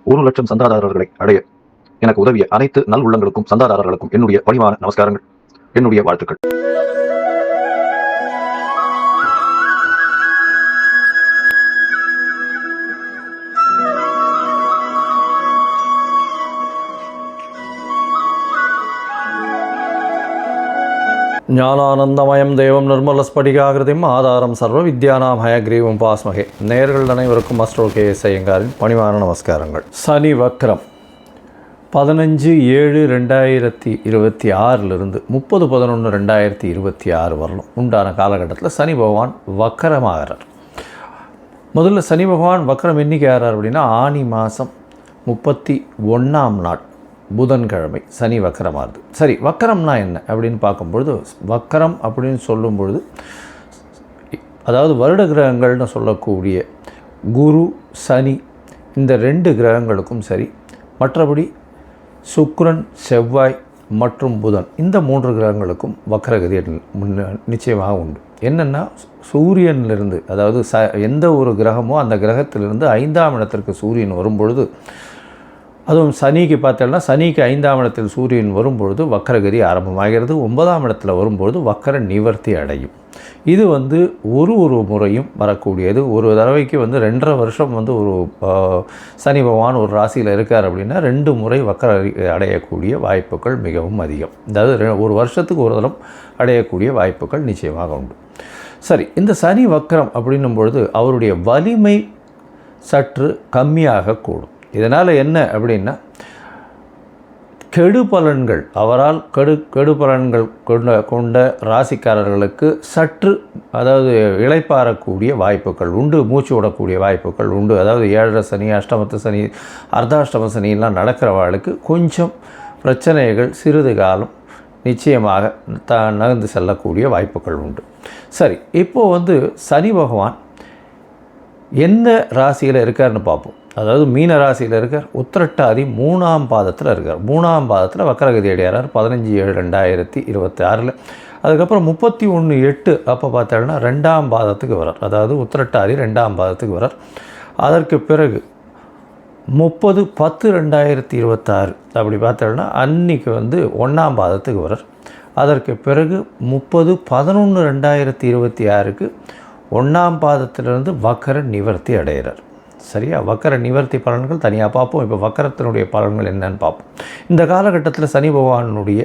1,00,000 சந்தாதாரர்களை அடைய எனக்கு உதவிய அனைத்து நல் உள்ளங்களுக்கும் சந்தாதாரர்களுக்கும் என்னுடைய பணிவான நமஸ்காரங்கள், என்னுடைய வாழ்த்துக்கள். ஞானானந்தமயம் தேவம் நிர்மலஸ்படிகாகிருதிம் ஆதாரம் சர்வ வித்யானாம் ஹயக்ரீவம் பாஸ்மகே. நேயர்கள் அனைவருக்கும் அஸ்ட்ரோ கே.எஸ். ஐயங்காரின் பணிவான நமஸ்காரங்கள். சனி வக்ரம் 15/7/2026 30/11/2026 வரலும் உண்டான காலகட்டத்தில் சனி பகவான் வக்கரமாகிறார். முதல்ல சனி பகவான் வக்கரம் என்றைக்கு ஆகிறார் அப்படின்னா ஆனி மாதம் 31ஆம் நாள் புதன்கிழமை சனி வக்கரமாகுது. சரி, வக்கரம்னா என்ன அப்படின்னு பார்க்கும்பொழுது, வக்கரம் அப்படின்னு சொல்லும்பொழுது அதாவது வருட கிரகங்கள்னு சொல்லக்கூடிய குரு சனி இந்த 2 கிரகங்களுக்கும் சரி, மற்றபடி சுக்கிரன் செவ்வாய் மற்றும் புதன் இந்த 3 கிரகங்களுக்கும் வக்கரகதி நிச்சயமாக உண்டு. என்னென்னா சூரியனிலிருந்து அதாவது எந்த ஒரு கிரகமோ அந்த கிரகத்திலிருந்து 5ஆம் இடத்திற்கு சூரியன் வரும்பொழுது, அதுவும் சனிக்கு பார்த்தோம்னா சனிக்கு 5ஆம் இடத்தில் சூரியன் வரும்பொழுது வக்கரகதி ஆரம்பமாகிறது. 9ஆம் இடத்துல வரும்பொழுது வக்கர நிவர்த்தி அடையும். இது ஒரு முறையும் வரக்கூடியது. ஒரு தடவைக்கு 2.5 வருஷம் ஒரு சனி பகவான் ஒரு ராசியில் இருக்கார் அப்படின்னா 2 முறை வக்கர அடையக்கூடிய வாய்ப்புகள் மிகவும் அதிகம். அதாவது ஒரு வருஷத்துக்கு ஒரு தரம் அடையக்கூடிய வாய்ப்புகள் நிச்சயமாக உண்டு. சரி, இந்த சனி வக்கரம் அப்படின்னும் பொழுது அவருடைய வலிமை சற்று கம்மியாக கூடும். இதனால் என்ன அப்படின்னா கெடு பலன்கள் அவரால் கெடு பலன்கள் கொண்ட ராசிக்காரர்களுக்கு சற்று அதாவது இளைப்பாறக்கூடிய வாய்ப்புகள் உண்டு, மூச்சு விடக்கூடிய வாய்ப்புகள் உண்டு. அதாவது 7.5 சனி, அஷ்டமத்து சனி, அர்த்தாஷ்டம சனியெல்லாம் நடக்கிறவர்களுக்கு கொஞ்சம் பிரச்சனைகள் சிறிது காலம் நிச்சயமாக நகர்ந்து செல்லக்கூடிய வாய்ப்புகள் உண்டு. சரி, இப்போது சனி பகவான் எந்த ராசியில் இருக்காருன்னு பார்ப்போம். அதாவது மீன ராசியில் இருக்கார், உத்திரட்டாதி 3ஆம் பாதத்தில் இருக்கார். 3ஆம் பாதத்தில் வக்கரகதி அடையார் 15/7/2026. அதுக்கப்புறம் 31/8 அப்போ பார்த்தோம்னா 2ஆம் பாதத்துக்கு வரார். அதாவது உத்திரட்டாதி 2ஆம் பாதத்துக்கு வரார். அதற்கு பிறகு 30/10/2026 அப்படி பார்த்தோம்னா அன்றைக்கி 1ஆம் பாதத்துக்கு வரார். அதற்கு பிறகு 30/11/2026க்கு 1ஆம் பாதத்திலிருந்து வக்கர நிவர்த்தி அடைகிறார். சரியா? வக்கர நிவர்த்தி பலன்கள் தனியாக பார்ப்போம். இப்போ வக்கரத்தினுடைய பலன்கள் என்னன்னு பார்ப்போம். இந்த காலகட்டத்தில் சனி பகவானுடைய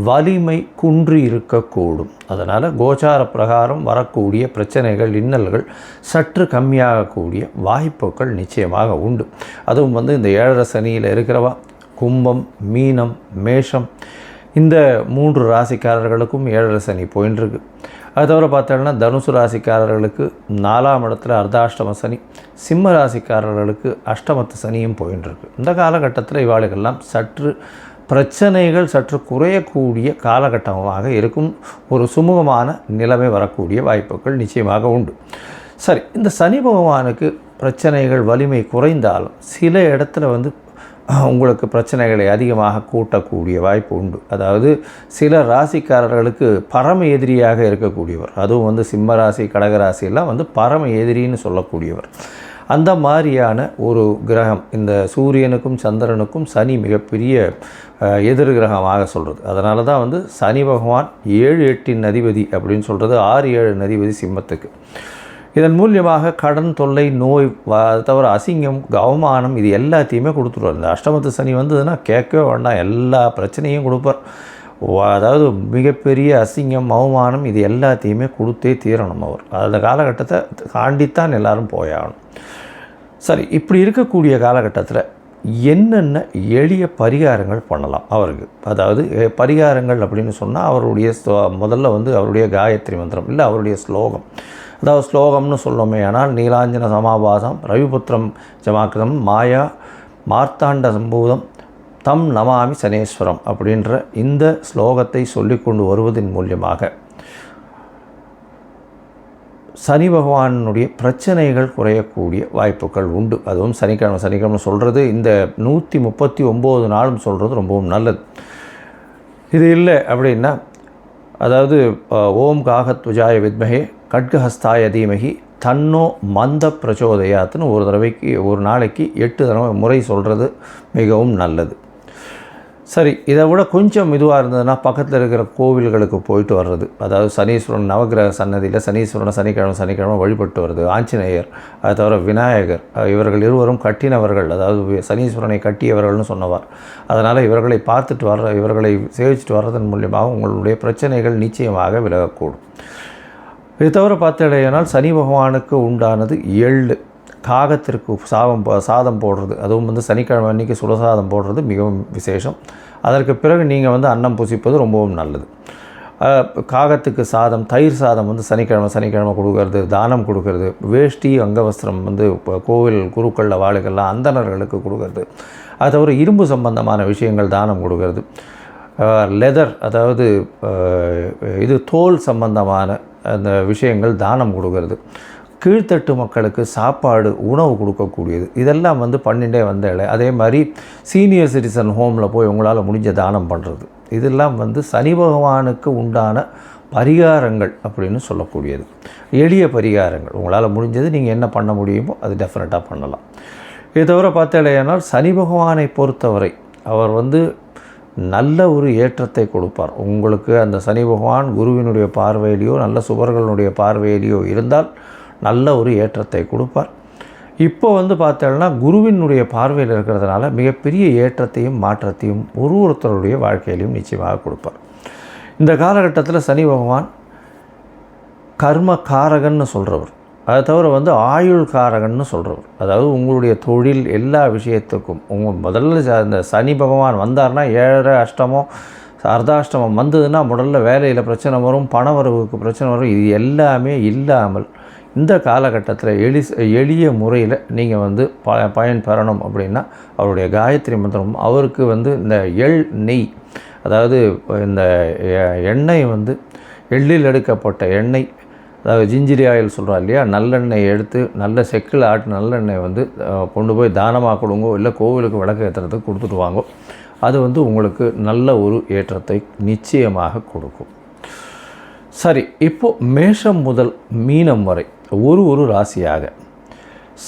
வலிமை குன்றி இருக்கக்கூடும். அதனால் கோச்சார பிரகாரம் வரக்கூடிய பிரச்சனைகள் இன்னல்கள் சற்று கம்மியாகக்கூடிய வாய்ப்புகள் நிச்சயமாக உண்டு. அதுவும் இந்த 7.5 சனியில் இருக்கிறவா கும்பம், மீனம், மேஷம் இந்த 3 ராசிக்காரர்களுக்கும் 7.5 சனி போயின்ட்டுருக்கு. அது தவிர பார்த்தோம்னா தனுசு ராசிக்காரர்களுக்கு 4ஆம் இடத்துல அர்த்தாஷ்டம சனி, சிம்ம ராசிக்காரர்களுக்கு அஷ்டமத்து சனியும் போயின்ட்டுருக்கு. இந்த காலகட்டத்தில் இவாளுக்கெல்லாம் சற்று பிரச்சனைகள் சற்று குறையக்கூடிய காலகட்டமாக இருக்கும். ஒரு சுமூகமான நிலைமை வரக்கூடிய வாய்ப்புகள் நிச்சயமாக உண்டு. சரி, இந்த சனி பகவானுக்கு பிரச்சனைகள் வலிமை குறைந்தாலும் சில இடத்துல உங்களுக்கு பிரச்சனைகளை அதிகமாக கூட்டக்கூடிய வாய்ப்பு உண்டு. அதாவது சில ராசிக்காரர்களுக்கு பரம எதிரியாக இருக்கக்கூடியவர், அதுவும் சிம்ம ராசி கடகராசியெல்லாம் பரம எதிரின்னு சொல்லக்கூடியவர். அந்த மாதிரியான ஒரு கிரகம் இந்த சூரியனுக்கும் சந்திரனுக்கும் சனி மிகப்பெரிய எதிர் கிரகமாக சொல்கிறது. அதனால தான் சனி பகவான் 7-8 அதிபதி அப்படின்னு சொல்கிறது. 6-7 அதிபதி சிம்மத்துக்கு. இதன் மூலியமாக கடன் தொல்லை, நோய், தவிர அசிங்கம், அவமானம் இது எல்லாத்தையுமே கொடுத்துருவார். இந்த அஷ்டமத்து சனி வந்ததுன்னா கேட்கவே வேண்டாம், எல்லா பிரச்சனையும் கொடுப்பார். அதாவது மிகப்பெரிய அசிங்கம், அவமானம் இது எல்லாத்தையுமே கொடுத்தே தீரணும் அவர். அந்த காலகட்டத்தை தாண்டித்தான் எல்லோரும் போயாகணும். சரி, இப்படி இருக்கக்கூடிய காலகட்டத்தில் என்னென்ன எளிய பரிகாரங்கள் பண்ணலாம் அவருக்கு? அதாவது பரிகாரங்கள் அப்படின்னு சொன்னால் அவருடைய முதல்ல அவருடைய காயத்ரி மந்திரம் இல்லை அவருடைய ஸ்லோகம். அதாவது ஸ்லோகம்னு சொல்லோமே ஆனால் நீலாஞ்சன சமாபாசம் ரவிபுத்திரம் ஜமாக்கிரம் மாயா மார்த்தாண்ட சம்பூதம் தம் நமாமி சனேஸ்வரம் அப்படின்ற இந்த ஸ்லோகத்தை சொல்லிக்கொண்டு வருவதன் மூலியமாக சனி பகவானுடைய பிரச்சனைகள் குறையக்கூடிய வாய்ப்புகள் உண்டு. அதுவும் சனிக்கிழமை சொல்கிறது இந்த 139 நாளும் சொல்கிறது ரொம்பவும் நல்லது. இது இல்லை அப்படின்னா அதாவது ஓம் காகத்வஜாய வித்மஹே கட்கஹஸ்தாய தீமஹி தன்னோ மந்த பிரச்சோதயாத்துன்னு ஒரு நாளைக்கு 8 முறை சொல்கிறது மிகவும் நல்லது. சரி, இதை விட கொஞ்சம் இதுவாக இருந்ததுன்னா பக்கத்தில் இருக்கிற கோவில்களுக்கு போயிட்டு வர்றது. அதாவது சனீஸ்வரன் நவகிரக சன்னதியில் சனீஸ்வரனை சனிக்கிழமை வழிபட்டு வருது. ஆஞ்சநேயர், அதை தவிர விநாயகர், இவர்கள் இருவரும் கட்டினவர்கள், அதாவது சனீஸ்வரனை கட்டியவர்கள்னு சொன்னவர். அதனால் இவர்களை இவர்களை சேவிச்சுட்டு வர்றதன் மூலியமாக உங்களுடைய பிரச்சனைகள் நிச்சயமாக விலகக்கூடும். இது தவிர பார்த்தீங்கன்னா சனி பகவானுக்கு உண்டானது எள்ளு. காகத்திற்கு சாதம் போடுறது, அதுவும் சனிக்கிழமை அன்றைக்கி சுடசாதம் போடுறது மிகவும் விசேஷம். அதற்கு பிறகு நீங்கள் அன்னம் புசிப்பது ரொம்பவும் நல்லது. காகத்துக்கு சாதம், தயிர் சாதம் சனிக்கிழமை கொடுக்கறது, தானம் கொடுக்கறது. வேஷ்டி அங்கவஸ்திரம் கோவில் குருக்களில் வாழைகள்லாம் அந்தணர்களுக்கு கொடுக்கறது. அது தவிர இரும்பு சம்பந்தமான விஷயங்கள் தானம் கொடுக்கறது. லெதர், அதாவது தோல் சம்பந்தமான அந்த விஷயங்கள் தானம் கொடுக்கறது. கீழ்த்தட்டு மக்களுக்கு சாப்பாடு உணவு கொடுக்கக்கூடியது. இதெல்லாம் பண்ணிட்டே வந்தாலே. அதே மாதிரி சீனியர் சிட்டிசன் ஹோமில் போய் உங்களால் முடிஞ்ச தானம் பண்ணுறது. இதெல்லாம் சனி பகவானுக்கு உண்டான பரிகாரங்கள் அப்படின்னு சொல்லக்கூடியது. எளிய பரிகாரங்கள் உங்களால் முடிஞ்சது நீங்கள் என்ன பண்ண முடியுமோ அது டெஃபினட்டாக பண்ணலாம். இது தவிர பார்த்தாலேயானால் சனி பகவானை பொறுத்தவரை அவர் நல்ல ஒரு ஏற்றத்தை கொடுப்பார். உங்களுக்கு அந்த சனி பகவான் குருவினுடைய பார்வையிலையோ நல்ல சுபர்களுடைய பார்வையிலையோ இருந்தால் நல்ல ஒரு ஏற்றத்தை கொடுப்பார். இப்போ பார்த்தோம்னா குருவினுடைய பார்வையில் இருக்கிறதுனால மிகப்பெரிய ஏற்றத்தையும் மாற்றத்தையும் ஒருத்தருடைய வாழ்க்கையிலையும் நிச்சயமாக கொடுப்பார். இந்த காலகட்டத்தில் சனி பகவான் கர்ம காரகன்னு சொல்கிறவர். அதை தவிர ஆயுள் காரகன்னு சொல்கிறவர். அதாவது உங்களுடைய தொழில் எல்லா விஷயத்துக்கும் முதல்ல இந்த சனி பகவான் வந்தார்னா 7 அஷ்டமம் அர்த்தாஷ்டமம் வந்ததுன்னா முதல்ல வேலையில் பிரச்சனை வரும், பண வரவுக்கு பிரச்சனை வரும். இது எல்லாமே இல்லாமல் இந்த காலகட்டத்தில் எளிய முறையில் நீங்கள் பயன் பெறணும் அப்படின்னா அவருடைய காயத்ரி மந்திரம், அவருக்கு இந்த நெய், அதாவது இந்த எண்ணெய் எள்ளில் எடுக்கப்பட்ட எண்ணெய், அதாவது ஜிஞ்சிரி ஆயில் சொல்கிறோம் இல்லையா, நல்லெண்ணெய் எடுத்து நல்ல செக்கில் ஆட்டு நல்லெண்ணெய் கொண்டு போய் தானமாக கொடுங்கோ, இல்லை கோவிலுக்கு விளக்கு ஏற்றுறதுக்கு கொடுத்துட்டு வாங்கோ. அது உங்களுக்கு நல்ல ஒரு ஏற்றத்தை நிச்சயமாக கொடுக்கும். சரி, இப்போது மேஷம் முதல் மீனம் வரை ஒரு ராசியாக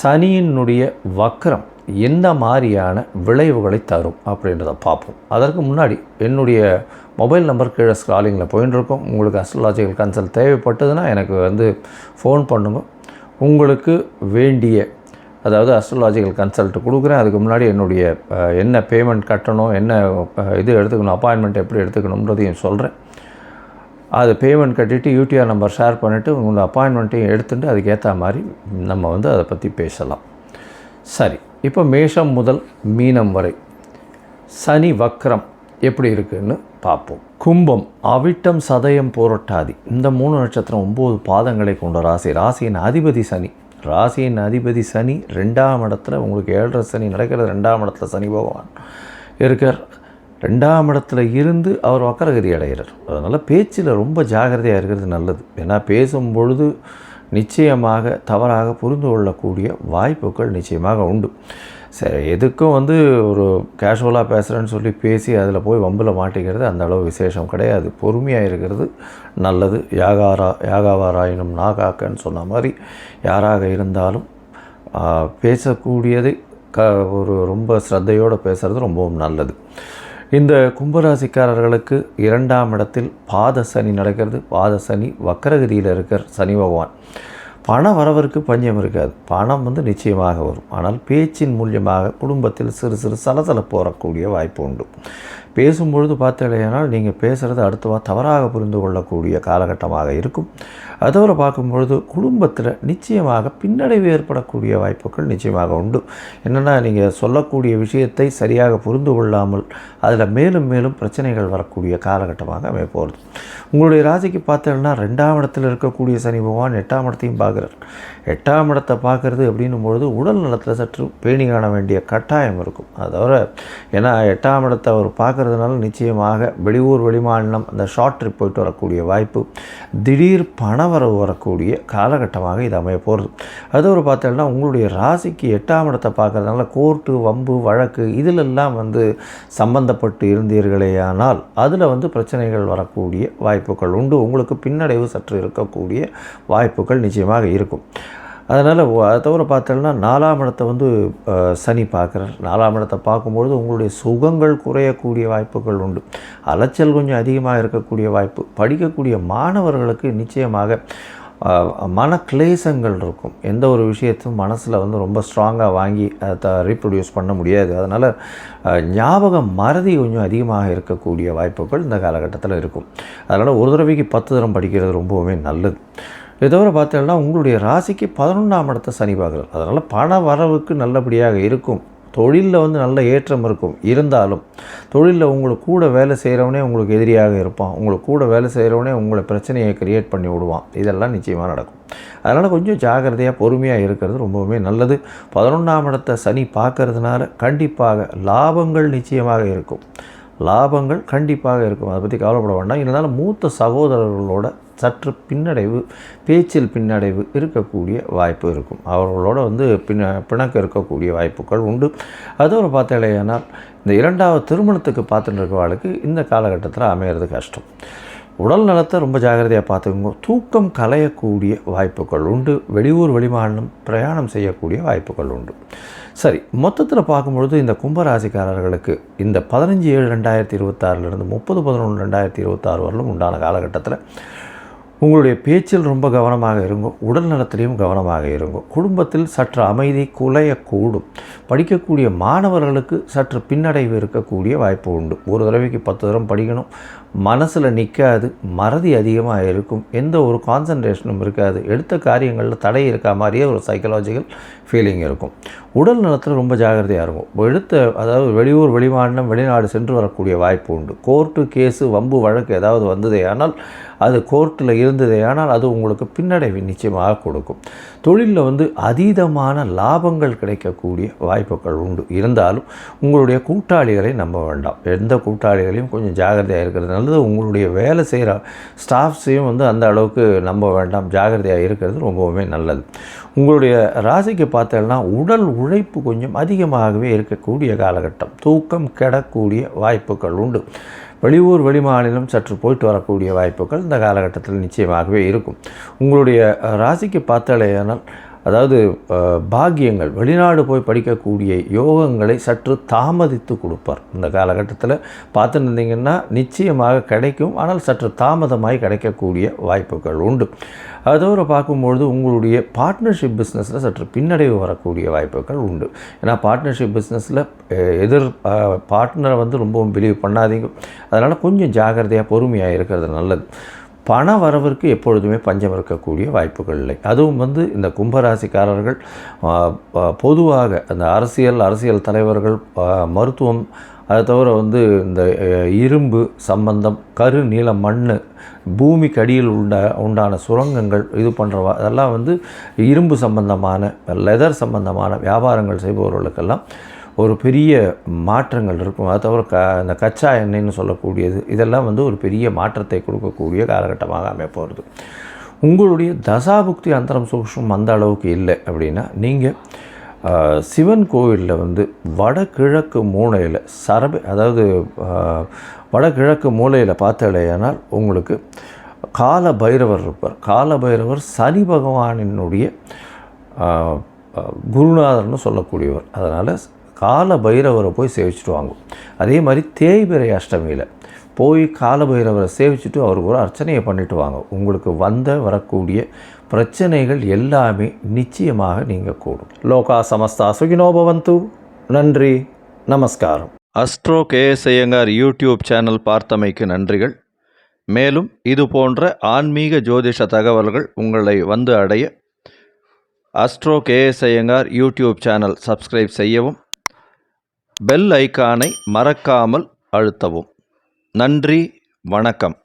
சனியினுடைய வக்ரம் என்ன மாதிரியான விளைவுகளை தரும் அப்படின்றத பார்ப்போம். அதற்கு முன்னாடி என்னுடைய மொபைல் நம்பர் கீழே ஸ்க்ராலிங்கில் போயின்னு இருக்கோம். உங்களுக்கு அஸ்ட்ராலாஜிக்கல் கன்சல்ட் தேவைப்பட்டதுன்னா எனக்கு ஃபோன் பண்ணுங்க. உங்களுக்கு வேண்டிய, அதாவது அஸ்ட்ராலாஜிக்கல் கன்சல்ட் கொடுக்குறேன். அதுக்கு முன்னாடி என்னுடைய என்ன பேமெண்ட் கட்டணும், என்ன எடுத்துக்கணும், அப்பாயின்மெண்ட் எப்படி எடுத்துக்கணுன்றதையும் சொல்கிறேன். அது பேமெண்ட் கட்டிவிட்டு யூடிஆர் நம்பர் ஷேர் பண்ணிவிட்டு உங்கள் அப்பாயின்மெண்ட்டையும் எடுத்துகிட்டு அதுக்கேற்ற மாதிரி நம்ம அதை பற்றி பேசலாம். சரி, இப்போ மேஷம் முதல் மீனம் வரை சனி வக்ரம் எப்படி இருக்குதுன்னு பார்ப்போம். கும்பம், அவிட்டம், சதயம், பூரட்டாதி, இந்த 3 நட்சத்திரம் 9 பாதங்களை கொண்ட ராசி. ராசியின் அதிபதி சனி. 2ஆம் இடத்துல உங்களுக்கு 7.5 சனி நடக்கிறது. 2ஆம் இடத்துல சனி பகவான் இருக்கார். 2ஆம் இடத்துல இருந்து அவர் வக்கரகதி அடைகிறார். அதனால் பேச்சில் ரொம்ப ஜாகிரதையாக இருக்கிறது நல்லது. ஏன்னா பேசும் பொழுது நிச்சயமாக தவறாக புரிந்து கொள்ளக்கூடிய வாய்ப்புகள் நிச்சயமாக உண்டு. சரி, எதுக்கும் ஒரு கேஷுவலாக பேசுகிறேன்னு சொல்லி பேசி அதில் போய் வம்பில் மாட்டிக்கிறது அந்த அளவு விசேஷம் கிடையாது. பொறுமையாக இருக்கிறது நல்லது. யாகாவாராயினும் நாகாக்கன்னு சொன்ன மாதிரி யாராக இருந்தாலும் பேசக்கூடியதை ரொம்ப ஸ்ரத்தையோடு பேசுகிறது ரொம்பவும் நல்லது. இந்த கும்பராசிக்காரர்களுக்கு 2ஆம் இடத்தில் பாத சனி நடக்கிறது. பாத சனி வக்கரகதியில் இருக்கிற சனி பகவான். பண வரவருக்கு பஞ்சம் இருக்காது. பணம் நிச்சயமாக வரும். ஆனால் பேச்சின் மூலியமாக குடும்பத்தில் சிறு சலசலப்பு வரக்கூடிய வாய்ப்பு உண்டு. பேசும்பொழுது பார்த்தீங்கன்னா நீங்கள் பேசுகிறது அடுத்தவா தவறாக புரிந்து கொள்ளக்கூடிய காலகட்டமாக இருக்கும். அதோடு பார்க்கும்பொழுது குடும்பத்தில் நிச்சயமாக பின்னடைவு ஏற்படக்கூடிய வாய்ப்புகள் நிச்சயமாக உண்டு. என்னென்னா நீங்கள் சொல்லக்கூடிய விஷயத்தை சரியாக புரிந்து கொள்ளாமல் அதில் மேலும் மேலும் பிரச்சனைகள் வரக்கூடிய காலகட்டமாக அமைய போகிறது. உங்களுடைய ராசிக்கு பார்த்தீங்கன்னா 2ஆம் இடத்தில் இருக்கக்கூடிய சனி பகவான் 8ஆம் இடத்தையும் பார்க்குறார். 8ஆம் இடத்தை பார்க்குறது அப்படின்னும் பொழுது உடல் நலத்தில் சற்று பேணி காண வேண்டிய கட்டாயம் இருக்கும். அதோட ஏன்னா 8ஆம் இடத்தை அவர் பார்க்குறதுனால நிச்சயமாக வெளியூர் வெளிமாநிலம் அந்த ஷார்ட் ட்ரிப் போயிட்டு வரக்கூடிய வாய்ப்பு, திடீர் பணவரவு வரக்கூடிய காலகட்டமாக இது அமைய போகிறது. அது ஒரு பார்த்தீங்கன்னா உங்களுடைய ராசிக்கு 8ஆம் இடத்தை பார்க்குறதுனால கோர்ட்டு, வம்பு, வழக்கு இதிலெல்லாம் சம்பந்தப்பட்டு இருந்தீர்களேயானால் அதில் பிரச்சனைகள் வரக்கூடிய வாய்ப்புகள் உண்டு. உங்களுக்கு பின்னடைவு சற்று இருக்கக்கூடிய வாய்ப்புகள் நிச்சயமாக இருக்கும். அதனால் அதை தவிர பார்த்தோம்னா 4ஆம் இடத்தை வந்து சனி பார்க்குறார். 4ஆம் இடத்தை பார்க்கும்பொழுது உங்களுடைய சுகங்கள் குறையக்கூடிய வாய்ப்புகள் உண்டு. அலைச்சல் கொஞ்சம் அதிகமாக இருக்கக்கூடிய வாய்ப்பு. படிக்கக்கூடிய மாணவர்களுக்கு நிச்சயமாக மனக்லேசங்கள் இருக்கும். எந்த ஒரு விஷயத்தையும் மனசில் வந்து ரொம்ப ஸ்ட்ராங்காக வாங்கி அதை ரீப்ரொடியூஸ் பண்ண முடியாது. அதனால் ஞாபகம் மறதி கொஞ்சம் அதிகமாக இருக்கக்கூடிய வாய்ப்புகள் இந்த காலகட்டத்தில் இருக்கும். அதனால் ஒரு தடவைக்கு 10 தரம் படிக்கிறது ரொம்பவுமே நல்லது. இதை தவிர பார்த்தோம்னா உங்களுடைய ராசிக்கு 11ஆம் இடத்தை சனி பார்க்குறார். அதனால் பண வரவுக்கு நல்லபடியாக இருக்கும். தொழிலில் வந்து நல்ல ஏற்றம் இருக்கும். இருந்தாலும் தொழிலில் உங்களுக்கு கூட வேலை செய்கிறவனே உங்களுக்கு எதிரியாக இருப்பான். உங்களுக்கு கூட வேலை செய்கிறவனே உங்களை பிரச்சனையை க்ரியேட் பண்ணி விடுவான். இதெல்லாம் நிச்சயமாக நடக்கும். அதனால் கொஞ்சம் ஜாக்கிரதையாக பொறுமையாக இருக்கிறது ரொம்பவுமே நல்லது. 11ஆம் இடத்தை சனி பார்க்கறதுனால கண்டிப்பாக லாபங்கள் நிச்சயமாக இருக்கும். லாபங்கள் கண்டிப்பாக இருக்கும். அதை பற்றி கவலைப்பட வேண்டாம். இருந்தாலும் மூத்த சகோதரர்களோட சற்று பின்னடைவு, பேச்சில் பின்னடைவு இருக்கக்கூடிய வாய்ப்பு இருக்கும். அவர்களோட வந்து பிணக்கு இருக்கக்கூடிய வாய்ப்புகள் உண்டு. அதோடு பார்த்தாலேயானால் இந்த 2வது திருமணத்துக்கு பார்த்துட்டு இருக்கவாளுக்கு இந்த காலகட்டத்தில் அமையிறது கஷ்டம். உடல் நலத்தை ரொம்ப ஜாக்கிரதையாக பார்த்துக்கோங்க. தூக்கம் கலையக்கூடிய வாய்ப்புகள் உண்டு. வெளியூர் வெளிமாநிலம் பிரயாணம் செய்யக்கூடிய வாய்ப்புகள் உண்டு. சரி, மொத்தத்தில் பார்க்கும்பொழுது இந்த கும்பராசிக்காரர்களுக்கு இந்த 15/7/2026 30/11/2026 வரலும் உண்டான காலகட்டத்தில் உங்களுடைய பேச்சில் ரொம்ப கவனமாக இருங்கோ. உடல் நலத்திலையும் கவனமாக இருங்கோ. குடும்பத்தில் சற்று அமைதி குலையக்கூடும். படிக்கக்கூடிய மாணவர்களுக்கு சற்று பின்னடைவு இருக்கக்கூடிய வாய்ப்பு உண்டு. ஒரு தடவைக்கு 10 தரம் படிக்கணும். மனசில் நிற்காது. மறதி அதிகமாக இருக்கும். எந்த ஒரு கான்சன்ட்ரேஷனும் இருக்காது. எடுத்த காரியங்களில் தடை இருக்கா மாதிரியே ஒரு சைக்கலாஜிக்கல் ஃபீலிங் இருக்கும். உடல் நலத்தில் ரொம்ப ஜாகிரதையாக இருக்கும். அதாவது வெளியூர் வெளிமாநிலம் வெளிநாடு சென்று வரக்கூடிய வாய்ப்பு உண்டு. கோர்ட்டு கேஸு வம்பு வழக்கு ஏதாவது வந்ததே ஆனால் அது கோர்ட்டில் இருந்ததே ஆனால் அது உங்களுக்கு பின்னடைவை நிச்சயமாக கொடுக்கும். தொழிலில் வந்து அதீதமான லாபங்கள் கிடைக்கக்கூடிய வாய்ப்புகள் உண்டு. இருந்தாலும் உங்களுடைய கூட்டாளிகளை நம்ப வேண்டாம். எந்த கூட்டாளிகளையும் கொஞ்சம் ஜாகிரதையாக இருக்கிறது நல்லது. உங்களுடைய வேலை செய்கிற ஸ்டாஃப்ஸையும் வந்து அந்த அளவுக்கு நம்ப வேண்டாம். ஜாகிரதையாக இருக்கிறது ரொம்பவுமே நல்லது. உங்களுடைய ராசிக்கு பார்த்தோம்னா உடல் உழைப்பு கொஞ்சம் அதிகமாகவே இருக்கக்கூடிய காலகட்டம். தூக்கம் கெடக்கூடிய வாய்ப்புகள் உண்டு. வெளியூர் வெளிமாநிலம் சற்று போயிட்டு வரக்கூடிய வாய்ப்புகள் இந்த காலகட்டத்தில் நிச்சயமாகவே இருக்கும். உங்களுடைய ராசிக்கு பார்த்தாலேயானால் அதாவது பாக்கியங்கள் வெளிநாடு போய் படிக்கக்கூடிய யோகங்களை சற்று தாமதித்து கொடுப்பார். இந்த காலகட்டத்தில் பார்த்துட்டு இருந்தீங்கன்னா நிச்சயமாக கிடைக்கும். ஆனால் சற்று தாமதமாய் கிடைக்கக்கூடிய வாய்ப்புகள் உண்டு. அதோடு பார்க்கும்பொழுது உங்களுடைய பார்ட்னர்ஷிப் பிஸ்னஸில் சற்று பின்னடைவு வரக்கூடிய வாய்ப்புகள் உண்டு. ஏன்னா பார்ட்னர்ஷிப் பிஸ்னஸில் பார்ட்னரை வந்து ரொம்பவும் பிலீவ் பண்ணாதீங்க. அதனால் கொஞ்சம் ஜாகிரதையாக பொறுமையாக இருக்கிறது நல்லது. பண வரவிற்கு எப்பொழுதுமே பஞ்சம் இருக்கக்கூடிய வாய்ப்புகள் இல்லை. அதுவும் வந்து இந்த கும்பராசிக்காரர்கள் பொதுவாக அந்த அரசியல் தலைவர்கள், மருத்துவம், அதை தவிர வந்து இந்த இரும்பு சம்பந்தம், கரு நீல மண், பூமிக்கு அடியில் உண்டான சுரங்கங்கள் இது பண்ணுற அதெல்லாம் வந்து இரும்பு சம்பந்தமான லெதர் சம்பந்தமான வியாபாரங்கள் செய்பவர்களுக்கெல்லாம் ஒரு பெரிய மாற்றங்கள் இருக்கும். அதை தவிர இந்த கச்சா எண்ணெய்ன்னு சொல்லக்கூடியது இதெல்லாம் வந்து ஒரு பெரிய மாற்றத்தை கொடுக்கக்கூடிய காலகட்டமாக அமைப்போகிறது. உங்களுடைய தசாபுக்தி அந்தரம் சூக்ஷ்மம் அந்த அளவுக்கு இல்லை அப்படின்னா நீங்கள் சிவன் கோவிலில் வந்து வடகிழக்கு மூலையில் அதாவது வடகிழக்கு மூலையில் பார்த்தாலேயானால் உங்களுக்கு கால பைரவர் இருப்பார். கால பைரவர் சனி பகவானினுடைய குருநாதர்னு சொல்லக்கூடியவர். அதனால் கால பைரவரை போய் சேவிச்சுட்டு வாங்கும். அதே மாதிரி தேய்பிறை அஷ்டமியில் போய் கால பைரவரை சேவிச்சுட்டு அவருக்கு ஒரு அர்ச்சனையை பண்ணிட்டு வாங்க. உங்களுக்கு வரக்கூடிய பிரச்சனைகள் எல்லாமே நிச்சயமாக நீங்கள் கூடும். லோகா சமஸ்தா சுகினோ பவந்து. நன்றி, நமஸ்காரம். Astro KS Iyengar YouTube channel பார்த்தமைக்கு நன்றிகள். மேலும் இது போன்ற ஆன்மீக ஜோதிஷ தகவல்கள் உங்களை வந்து அடைய astro KS Iyengar YouTube channel subscribe செய்யவும், பெல் ஐக்கானை மறக்காமல் அழுத்தவும். நன்றி, வணக்கம்.